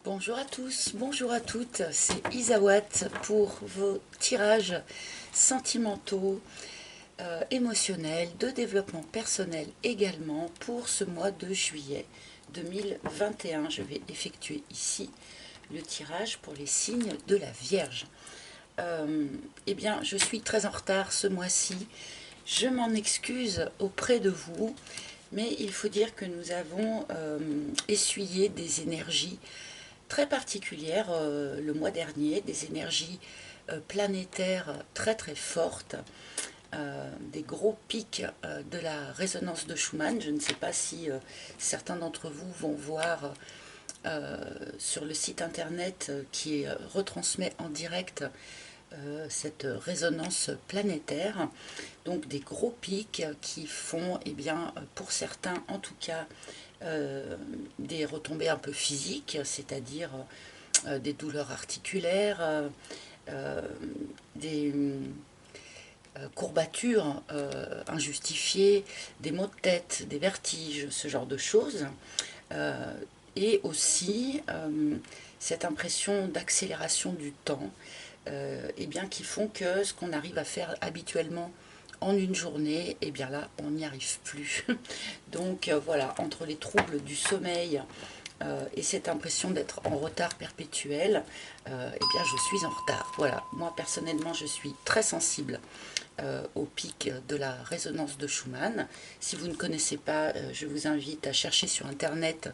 Bonjour à tous, bonjour à toutes, c'est Isawat pour vos tirages sentimentaux, émotionnels, de développement personnel également pour ce mois de juillet 2021. Je vais effectuer ici le tirage pour les signes de la Vierge. Eh bien, je suis très en retard ce mois-ci. Je m'en excuse auprès de vous, mais il faut dire que nous avons essuyé des énergies très particulières le mois dernier, des énergies planétaires très très fortes, des gros pics de la résonance de Schumann. Je ne sais pas si certains d'entre vous vont voir sur le site internet qui retransmet en direct cette résonance planétaire, donc des gros pics qui font, eh bien, pour certains en tout cas, des retombées un peu physiques, c'est-à-dire des douleurs articulaires, des courbatures injustifiées, des maux de tête, des vertiges, ce genre de choses. Et aussi cette impression d'accélération du temps, et bien, qui font que ce qu'on arrive à faire habituellement en une journée, et bien là, on n'y arrive plus. Donc voilà, entre les troubles du sommeil et cette impression d'être en retard perpétuel, eh bien, je suis en retard. Voilà, moi personnellement, je suis très sensible au pic de la résonance de Schumann. Si vous ne connaissez pas, je vous invite à chercher sur Internet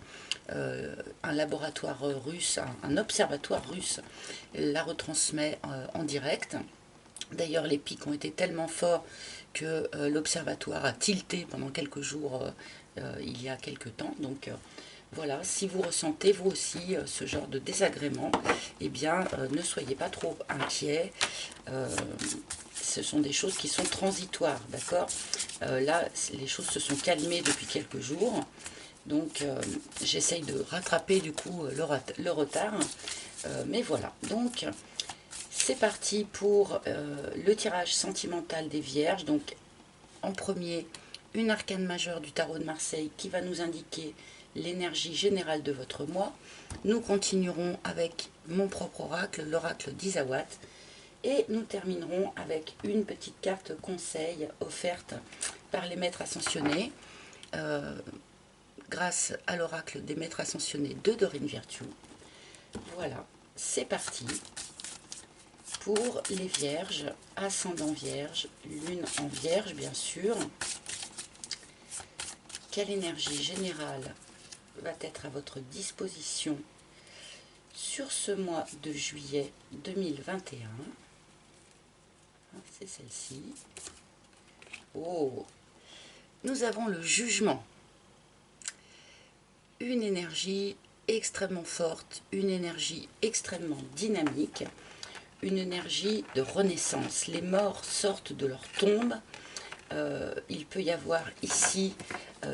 un laboratoire russe, un observatoire russe, la retransmet en direct. D'ailleurs, les pics ont été tellement forts que l'observatoire a tilté pendant quelques jours il y a quelques temps. Donc voilà, si vous ressentez vous aussi ce genre de désagrément, eh bien ne soyez pas trop inquiets. Ce sont des choses qui sont transitoires, d'accord. Là, les choses se sont calmées depuis quelques jours. Donc j'essaye de rattraper du coup le retard. Mais voilà, donc c'est parti pour le tirage sentimental des Vierges. Donc en premier, une arcane majeure du tarot de Marseille qui va nous indiquer l'énergie générale de votre mois. Nous continuerons avec mon propre oracle, l'oracle d'Isawat. Et nous terminerons avec une petite carte conseil offerte par les maîtres ascensionnés grâce à l'oracle des maîtres ascensionnés de Dorine Virtue. Voilà, c'est parti pour les Vierges, ascendant Vierge, lune en Vierge bien sûr. Quelle énergie générale va être à votre disposition sur ce mois de juillet 2021? C'est celle-ci. Oh, nous avons le jugement. Une énergie extrêmement forte, une énergie extrêmement dynamique, une énergie de renaissance. Les morts sortent de leur tombe. Il peut y avoir ici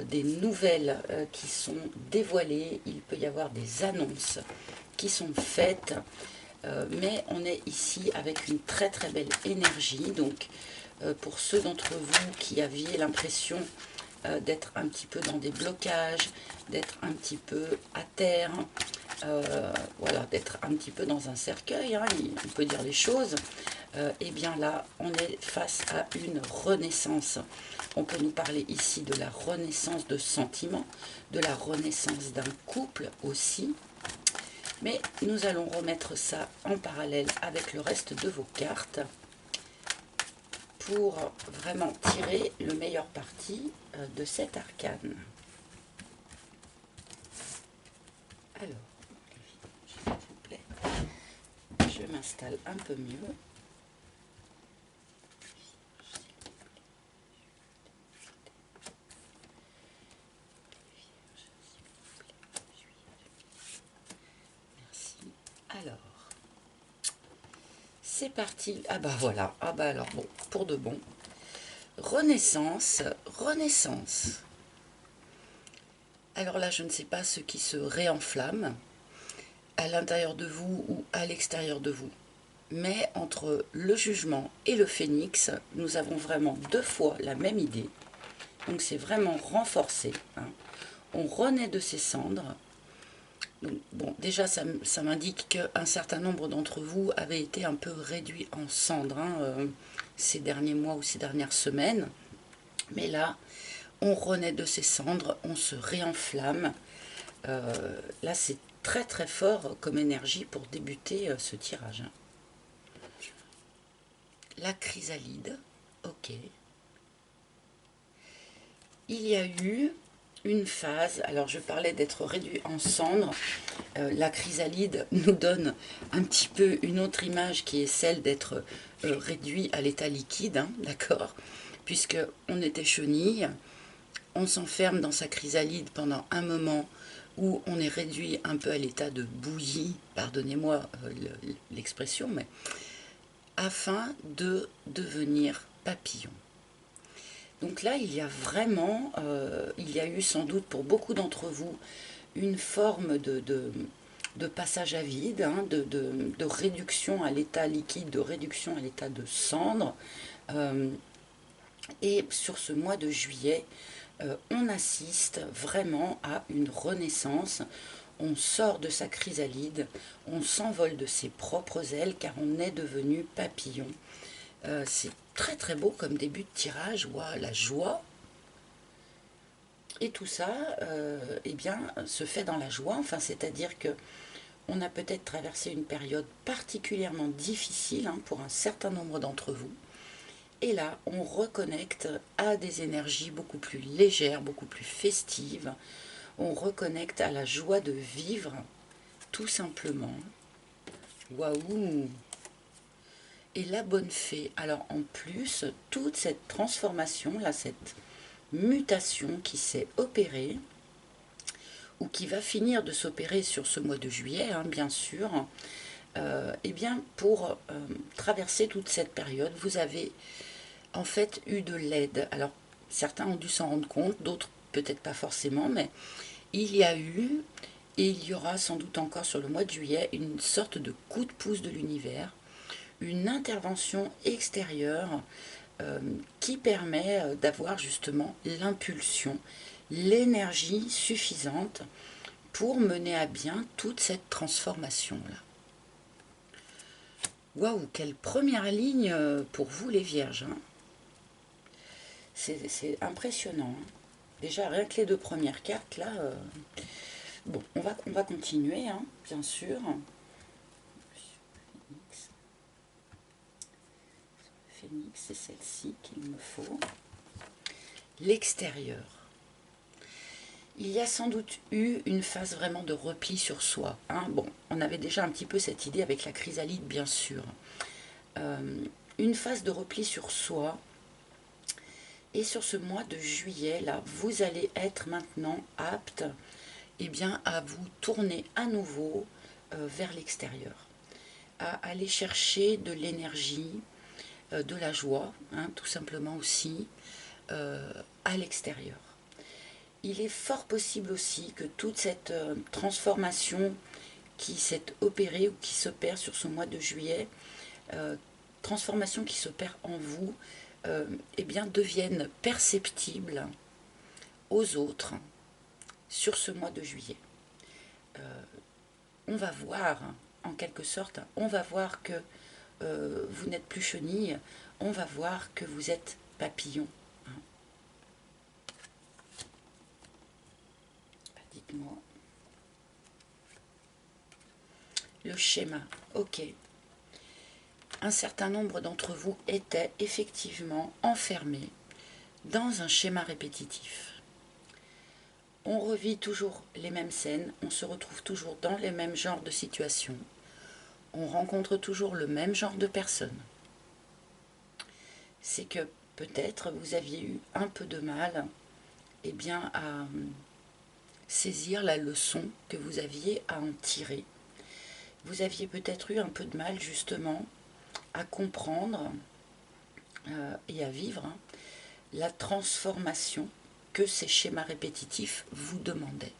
des nouvelles qui sont dévoilées, il peut y avoir des annonces qui sont faites, mais on est ici avec une très très belle énergie. Donc pour ceux d'entre vous qui aviez l'impression d'être un petit peu dans des blocages, d'être un petit peu à terre, voilà, d'être un petit peu dans un cercueil, hein, on peut dire les choses, et bien là, on est face à une renaissance. On peut nous parler ici de la renaissance de sentiments, de la renaissance d'un couple aussi, mais nous allons remettre ça en parallèle avec le reste de vos cartes pour vraiment tirer le meilleur parti de cet arcane. Alors, s'il vous plaît, je m'installe un peu mieux. Merci. Alors, c'est parti. Ah bah voilà, ah bah alors bon, pour de bon. Renaissance, renaissance. Alors là, je ne sais pas ce qui se réenflamme à l'intérieur de vous ou à l'extérieur de vous. Mais entre le jugement et le phénix, nous avons vraiment deux fois la même idée. Donc c'est vraiment renforcé. Hein. On renaît de ses cendres. Donc, bon, déjà, ça m'indique qu'un certain nombre d'entre vous avaient été un peu réduits en cendres hein, ces derniers mois ou ces dernières semaines. Mais là, on renaît de ces cendres, on se réenflamme. Là, c'est très très fort comme énergie pour débuter ce tirage. La chrysalide, ok. Il y a eu une phase, alors je parlais d'être réduit en cendres, la chrysalide nous donne un petit peu une autre image qui est celle d'être réduit à l'état liquide, hein, d'accord, puisque on était chenille, on s'enferme dans sa chrysalide pendant un moment où on est réduit un peu à l'état de bouillie, pardonnez-moi l'expression, mais afin de devenir papillon. Donc là, il y a vraiment, il y a eu sans doute pour beaucoup d'entre vous une forme de passage à vide, hein, de réduction à l'état liquide, de réduction à l'état de cendre. Et sur ce mois de juillet, on assiste vraiment à une renaissance. On sort de sa chrysalide, on s'envole de ses propres ailes car on est devenu papillon. C'est très très beau comme début de tirage, wow, la joie. Et tout ça, eh bien, se fait dans la joie. Enfin, c'est-à-dire que on a peut-être traversé une période particulièrement difficile hein, pour un certain nombre d'entre vous. Et là, on reconnecte à des énergies beaucoup plus légères, beaucoup plus festives. On reconnecte à la joie de vivre, tout simplement. Waouh! Et la bonne fée. Alors en plus, toute cette transformation, là, cette mutation qui s'est opérée, ou qui va finir de s'opérer sur ce mois de juillet, hein, bien sûr, eh bien, pour traverser toute cette période, vous avez en fait eu de l'aide. Alors, certains ont dû s'en rendre compte, d'autres peut-être pas forcément, mais il y a eu, et il y aura sans doute encore sur le mois de juillet, une sorte de coup de pouce de l'univers, une intervention extérieure qui permet d'avoir justement l'impulsion, l'énergie suffisante pour mener à bien toute cette transformation-là. Waouh, quelle première ligne pour vous les vierges hein. C'est impressionnant. Hein. Déjà, rien que les deux premières cartes, là... Bon, on va continuer, hein, bien sûr. Phénix, c'est celle-ci qu'il me faut. L'extérieur. Il y a sans doute eu une phase vraiment de repli sur soi. Hein. Bon, on avait déjà un petit peu cette idée avec la chrysalide, bien sûr. Une phase de repli sur soi. Et sur ce mois de juillet, là, vous allez être maintenant apte eh bien, à vous tourner à nouveau vers l'extérieur. À aller chercher de l'énergie, de la joie, hein, tout simplement aussi, à l'extérieur. Il est fort possible aussi que toute cette transformation qui s'est opérée ou qui s'opère sur ce mois de juillet, transformation qui s'opère en vous, eh bien, devienne perceptible aux autres sur ce mois de juillet. On va voir, en quelque sorte, on va voir que vous n'êtes plus chenille, on va voir que vous êtes papillon. Hein. Dites-moi. Le schéma, ok. Un certain nombre d'entre vous étaient effectivement enfermés dans un schéma répétitif. On revit toujours les mêmes scènes, on se retrouve toujours dans les mêmes genres de situations, on rencontre toujours le même genre de personnes. C'est que peut-être vous aviez eu un peu de mal eh bien, à saisir la leçon que vous aviez à en tirer. Vous aviez peut-être eu un peu de mal justement à comprendre et à vivre hein, la transformation que ces schémas répétitifs vous demandaient.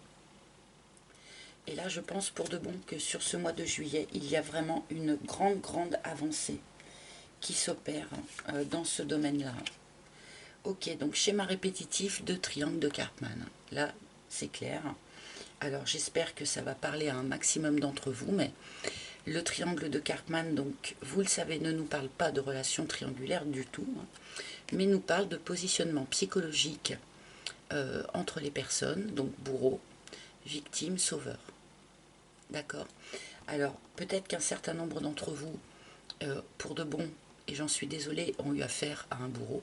Et là, je pense pour de bon que sur ce mois de juillet, il y a vraiment une grande avancée qui s'opère dans ce domaine-là. Ok, donc schéma répétitif de triangle de Karpman. Là, c'est clair. Alors j'espère que ça va parler à un maximum d'entre vous, mais le triangle de Karpman, donc vous le savez, ne nous parle pas de relations triangulaires du tout, hein, mais nous parle de positionnement psychologique entre les personnes, donc bourreau, victime, sauveur. D'accord? Alors peut-être qu'un certain nombre d'entre vous, pour de bon, et j'en suis désolée, ont eu affaire à un bourreau.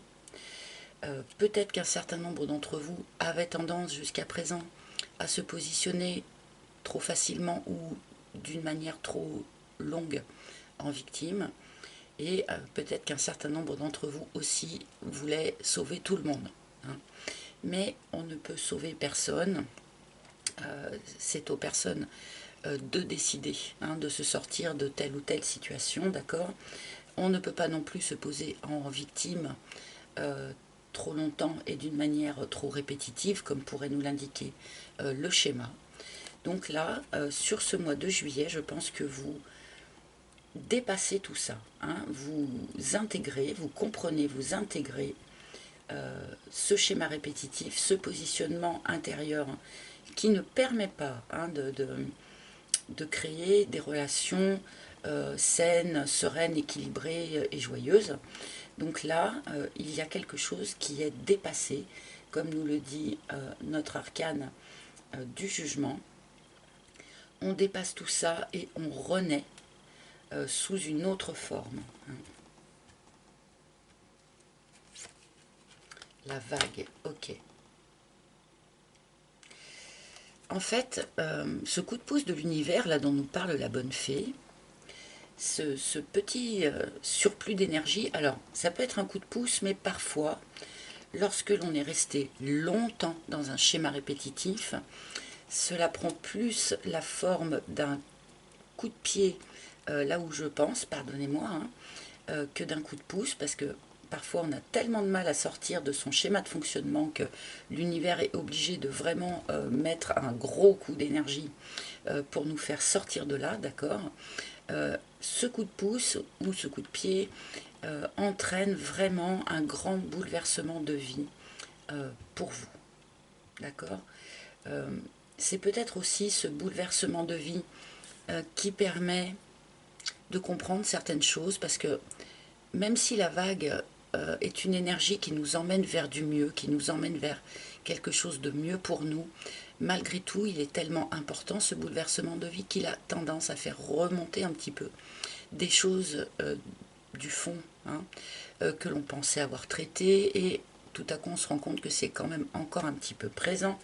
Peut-être qu'un certain nombre d'entre vous avaient tendance jusqu'à présent à se positionner trop facilement ou d'une manière trop longue en victime. Et peut-être qu'un certain nombre d'entre vous aussi voulaient sauver tout le monde, hein. Mais on ne peut sauver personne. C'est aux personnes de décider, hein, de se sortir de telle ou telle situation, d'accord? On ne peut pas non plus se poser en victime trop longtemps et d'une manière trop répétitive, comme pourrait nous l'indiquer le schéma. Donc là, sur ce mois de juillet, je pense que vous dépassez tout ça, hein, vous intégrez, vous comprenez, vous intégrez ce schéma répétitif, ce positionnement intérieur qui ne permet pas, hein, de créer des relations saines, sereines, équilibrées et joyeuses. Donc là, il y a quelque chose qui est dépassé, comme nous le dit notre arcane du jugement. On dépasse tout ça et on renaît sous une autre forme. La vague, ok. En fait, ce coup de pouce de l'univers, là dont nous parle la bonne fée, ce petit surplus d'énergie, alors ça peut être un coup de pouce, mais parfois, lorsque l'on est resté longtemps dans un schéma répétitif, cela prend plus la forme d'un coup de pied, là où je pense, pardonnez-moi, hein, que d'un coup de pouce, parce que parfois on a tellement de mal à sortir de son schéma de fonctionnement que l'univers est obligé de vraiment mettre un gros coup d'énergie pour nous faire sortir de là, d'accord? Ce coup de pouce ou ce coup de pied entraîne vraiment un grand bouleversement de vie pour vous, d'accord? C'est peut-être aussi ce bouleversement de vie qui permet de comprendre certaines choses, parce que même si la vague est une énergie qui nous emmène vers du mieux, qui nous emmène vers quelque chose de mieux pour nous, malgré tout, il est tellement important ce bouleversement de vie qu'il a tendance à faire remonter un petit peu des choses du fond, hein, que l'on pensait avoir traitées, et tout à coup on se rend compte que c'est quand même encore un petit peu présent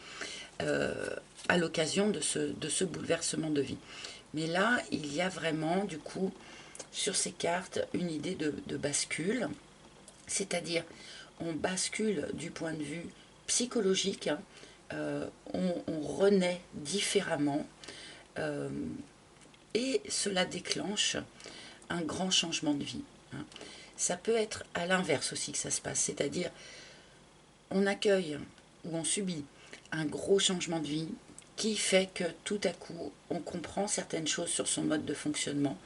à l'occasion de ce bouleversement de vie. Mais là, il y a vraiment, du coup, sur ces cartes, une idée de bascule, c'est-à-dire on bascule du point de vue psychologique, hein, on renaît différemment, et cela déclenche un grand changement de vie, hein. Ça peut être à l'inverse aussi que ça se passe, c'est-à-dire on accueille ou on subit un gros changement de vie qui fait que tout à coup on comprend certaines choses sur son mode de fonctionnement,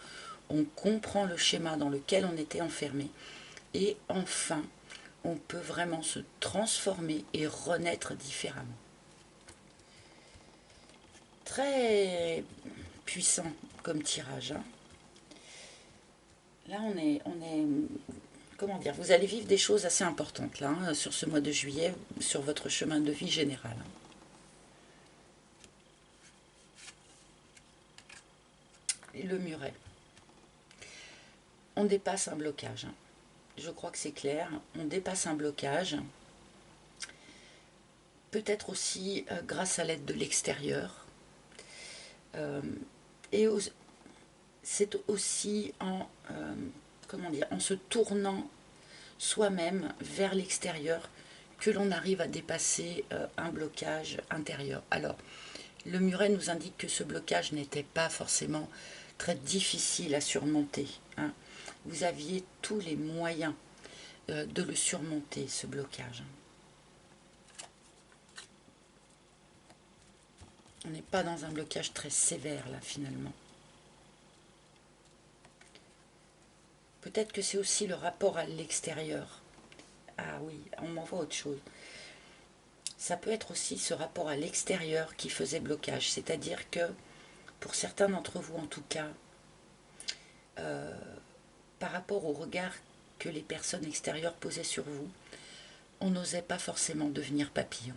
on comprend le schéma dans lequel on était enfermé, et enfin on peut vraiment se transformer et renaître différemment. Très puissant comme tirage, hein. Là comment dire, vous allez vivre des choses assez importantes là, hein, sur ce mois de juillet, sur votre chemin de vie général. Et le muret. On dépasse un blocage, hein. Je crois que c'est clair. On dépasse un blocage. Peut-être aussi grâce à l'aide de l'extérieur. Et c'est aussi comment dire, en se tournant soi-même vers l'extérieur que l'on arrive à dépasser un blocage intérieur. Alors, le muret nous indique que ce blocage n'était pas forcément très difficile à surmonter, hein. Vous aviez tous les moyens de le surmonter, ce blocage. On n'est pas dans un blocage très sévère, là, finalement. Peut-être que c'est aussi le rapport à l'extérieur. Ah oui, on m'envoie autre chose. Ça peut être aussi ce rapport à l'extérieur qui faisait blocage, c'est-à-dire que pour certains d'entre vous en tout cas, par rapport au regard que les personnes extérieures posaient sur vous, on n'osait pas forcément devenir papillon.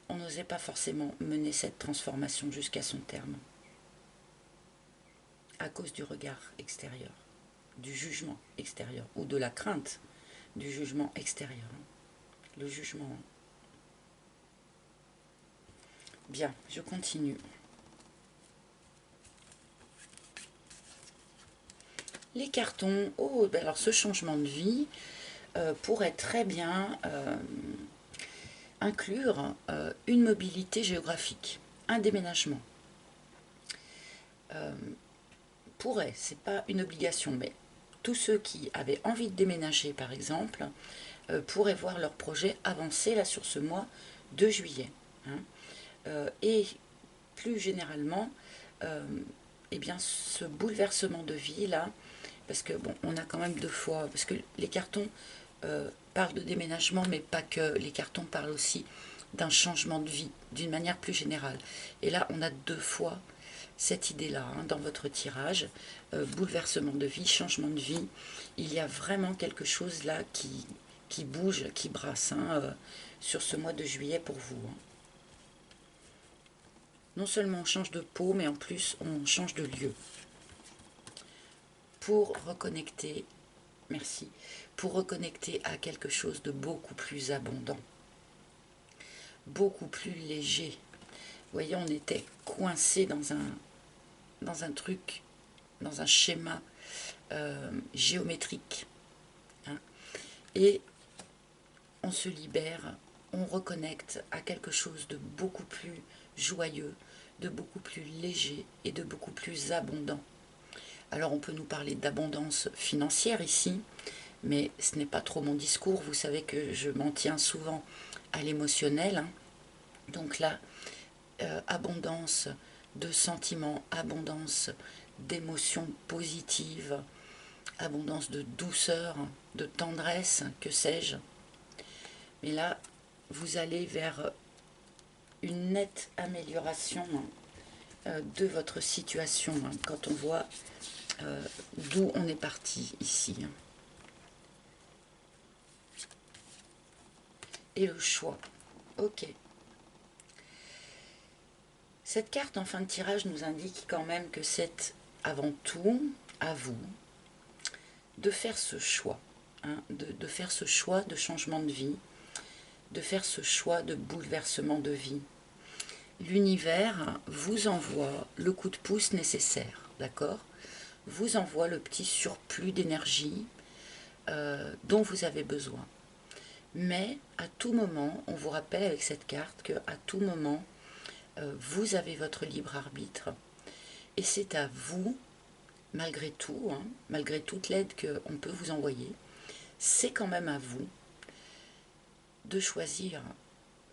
On n'osait pas forcément mener cette transformation jusqu'à son terme, à cause du regard extérieur, du jugement extérieur, ou de la crainte du jugement extérieur. Le jugement. Bien, je continue. Les cartons, oh, ben alors ce changement de vie pourrait très bien inclure une mobilité géographique, un déménagement. Pourrait, c'est pas une obligation, mais tous ceux qui avaient envie de déménager, par exemple, pourraient voir leur projet avancer là sur ce mois de juillet. Hein. Et plus généralement, eh bien, ce bouleversement de vie là, parce que bon, on a quand même deux fois, parce que les cartons parlent de déménagement, mais pas que. Les cartons parlent aussi d'un changement de vie, d'une manière plus générale. Et là, on a deux fois cette idée-là hein, dans votre tirage, bouleversement de vie, changement de vie. Il y a vraiment quelque chose là qui bouge, qui brasse hein, sur ce mois de juillet pour vous. Hein. Non seulement on change de peau, mais en plus on change de lieu. Pour reconnecter, merci, pour reconnecter à quelque chose de beaucoup plus abondant, beaucoup plus léger. Vous voyez, on était coincé dans un truc, dans un schéma géométrique. Hein, et on se libère, on reconnecte à quelque chose de beaucoup plus joyeux, de beaucoup plus léger et de beaucoup plus abondant. Alors on peut nous parler d'abondance financière ici, mais ce n'est pas trop mon discours. Vous savez que je m'en tiens souvent à l'émotionnel. Hein. Donc là, abondance de sentiments, abondance d'émotions positives, abondance de douceur, de tendresse, que sais-je. Mais là, vous allez vers une nette amélioration de votre situation hein, quand on voit d'où on est parti ici. Et le choix. Ok. Cette carte en fin de tirage nous indique quand même que c'est avant tout à vous de faire ce choix, hein, de faire ce choix de changement de vie, de faire ce choix de bouleversement de vie. L'univers vous envoie le coup de pouce nécessaire, d'accord ? Vous envoie le petit surplus d'énergie dont vous avez besoin. Mais à tout moment, on vous rappelle avec cette carte qu'à tout moment, vous avez votre libre arbitre. Et c'est à vous, malgré tout, hein, malgré toute l'aide qu'on peut vous envoyer, c'est quand même à vous de choisir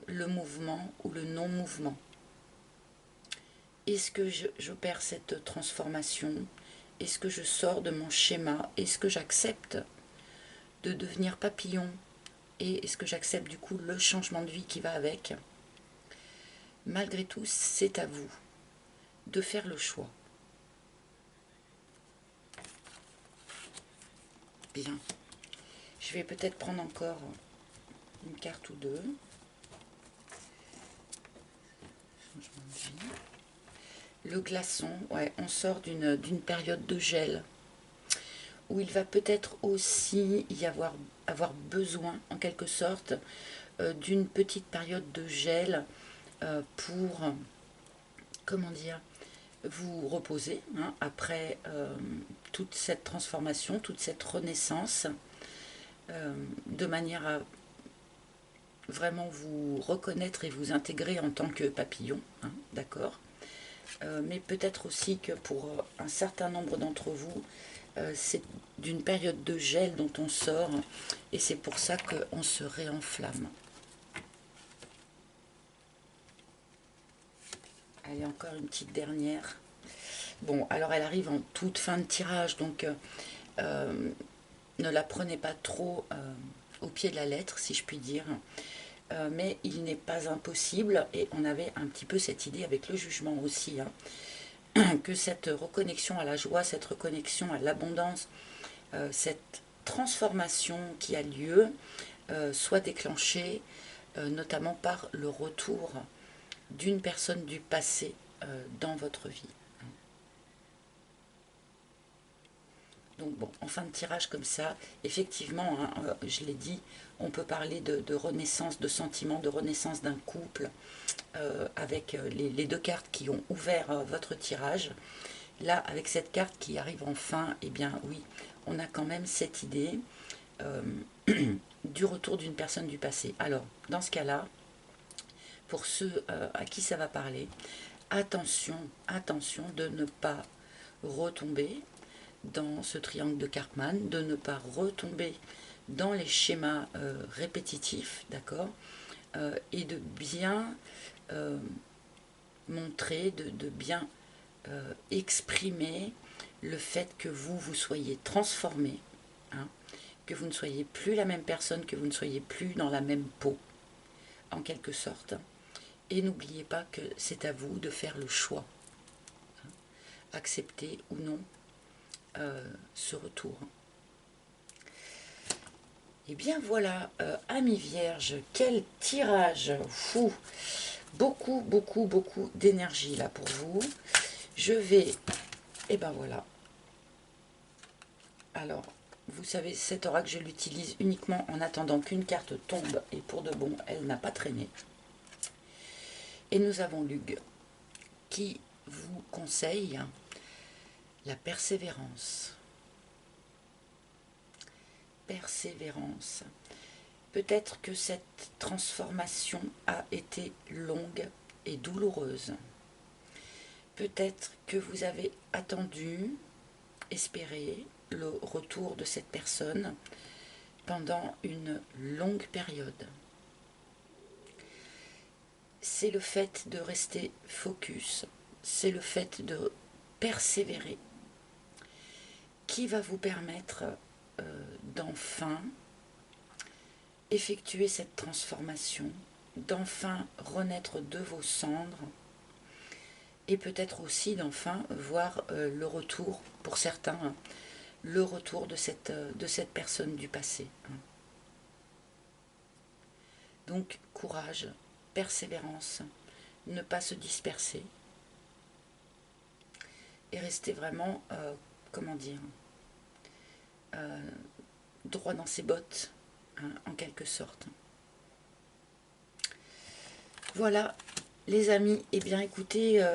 le mouvement ou le non-mouvement. Est-ce que j'opère cette transformation? Est-ce que je sors de mon schéma? Est-ce que j'accepte de devenir papillon? Et est-ce que j'accepte du coup le changement de vie qui va avec? Malgré tout, c'est à vous de faire le choix. Bien. Je vais peut-être prendre encore une carte ou deux. Changement de vie. Le glaçon, ouais, on sort d'une période de gel où il va peut-être aussi y avoir besoin, en quelque sorte, d'une petite période de gel pour, comment dire, vous reposer hein, après toute cette transformation, toute cette renaissance, de manière à vraiment vous reconnaître et vous intégrer en tant que papillon, hein, d'accord. Mais peut-être aussi que pour un certain nombre d'entre vous, c'est d'une période de gel dont on sort et c'est pour ça qu'on se réenflamme. Allez, encore une petite dernière. Bon, alors elle arrive en toute fin de tirage, donc ne la prenez pas trop au pied de la lettre, si je puis dire. Mais il n'est pas impossible, et on avait un petit peu cette idée avec le jugement aussi, hein, que cette reconnexion à la joie, cette reconnexion à l'abondance, cette transformation qui a lieu, soit déclenchée notamment par le retour d'une personne du passé dans votre vie. Donc bon, en fin de tirage comme ça, effectivement, hein, je l'ai dit, on peut parler de renaissance de sentiments, de renaissance d'un couple, avec les deux cartes qui ont ouvert votre tirage. Là, avec cette carte qui arrive enfin, eh bien oui, on a quand même cette idée du retour d'une personne du passé. Alors, dans ce cas-là, pour ceux à qui ça va parler, attention, attention de ne pas retomber dans ce triangle de Karpman, de ne pas retomber dans les schémas répétitifs, d'accord, et de bien montrer, de bien exprimer le fait que vous soyez transformé, hein, que vous ne soyez plus la même personne, que vous ne soyez plus dans la même peau, en quelque sorte. Et n'oubliez pas que c'est à vous de faire le choix, hein, accepter ou non ce retour. Et bien voilà, amis vierges, quel tirage fou! Beaucoup, beaucoup, beaucoup d'énergie là pour vous. Je vais, et ben voilà. Alors, vous savez, cet oracle, je l'utilise uniquement en attendant qu'une carte tombe, et pour de bon, elle n'a pas traîné. Et nous avons Lug, qui vous conseille la persévérance. Persévérance. Peut-être que cette transformation a été longue et douloureuse. Peut-être que vous avez attendu, espéré le retour de cette personne pendant une longue période. C'est le fait de rester focus, c'est le fait de persévérer qui va vous permettre d'enfin effectuer cette transformation, d'enfin renaître de vos cendres et peut-être aussi d'enfin voir le retour, pour certains, hein, le retour de cette personne du passé. Donc courage, persévérance, ne pas se disperser et rester vraiment, comment dire, droit dans ses bottes, hein, en quelque sorte. Voilà, les amis, eh bien écoutez,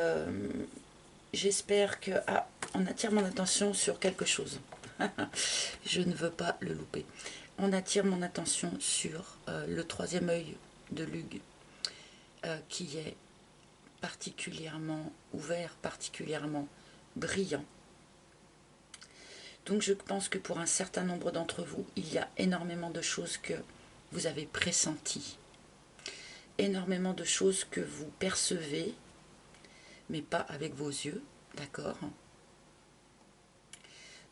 j'espère que... Ah, on attire mon attention sur quelque chose. Je ne veux pas le louper. On attire mon attention sur le troisième œil de Lug, qui est particulièrement ouvert, particulièrement brillant. Donc je pense que pour un certain nombre d'entre vous, il y a énormément de choses que vous avez pressenties, énormément de choses que vous percevez, mais pas avec vos yeux, d'accord?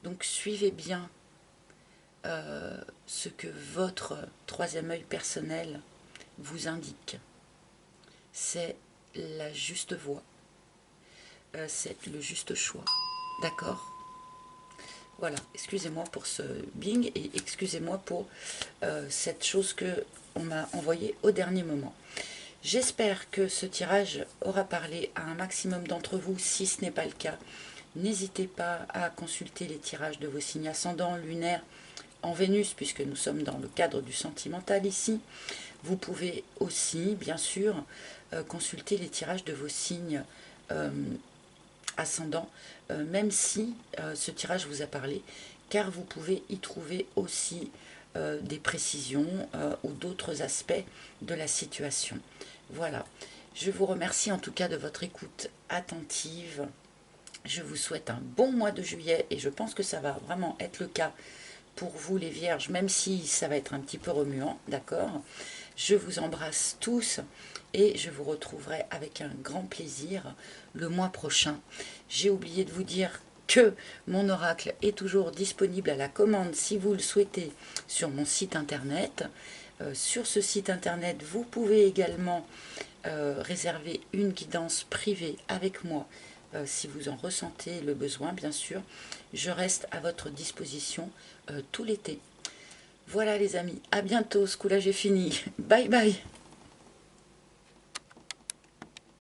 Donc suivez bien ce que votre troisième œil personnel vous indique. C'est la juste voie, c'est le juste choix, d'accord? Voilà, excusez-moi pour ce bing et excusez-moi pour cette chose que on m'a envoyée au dernier moment. J'espère que ce tirage aura parlé à un maximum d'entre vous. Si ce n'est pas le cas, n'hésitez pas à consulter les tirages de vos signes ascendants, lunaires, en Vénus, puisque nous sommes dans le cadre du sentimental ici. Vous pouvez aussi, bien sûr, consulter les tirages de vos signes ascendants, même si ce tirage vous a parlé, car vous pouvez y trouver aussi des précisions ou d'autres aspects de la situation. Voilà, je vous remercie en tout cas de votre écoute attentive. Je vous souhaite un bon mois de juillet et je pense que ça va vraiment être le cas pour vous les vierges, même si ça va être un petit peu remuant, d'accord? Je vous embrasse tous et je vous retrouverai avec un grand plaisir le mois prochain. J'ai oublié de vous dire que mon oracle est toujours disponible à la commande si vous le souhaitez sur mon site internet. Sur ce site internet, vous pouvez également réserver une guidance privée avec moi si vous en ressentez le besoin, bien sûr. Je reste à votre disposition tout l'été. Voilà les amis, à bientôt, ce coup-là j'ai fini. Bye bye.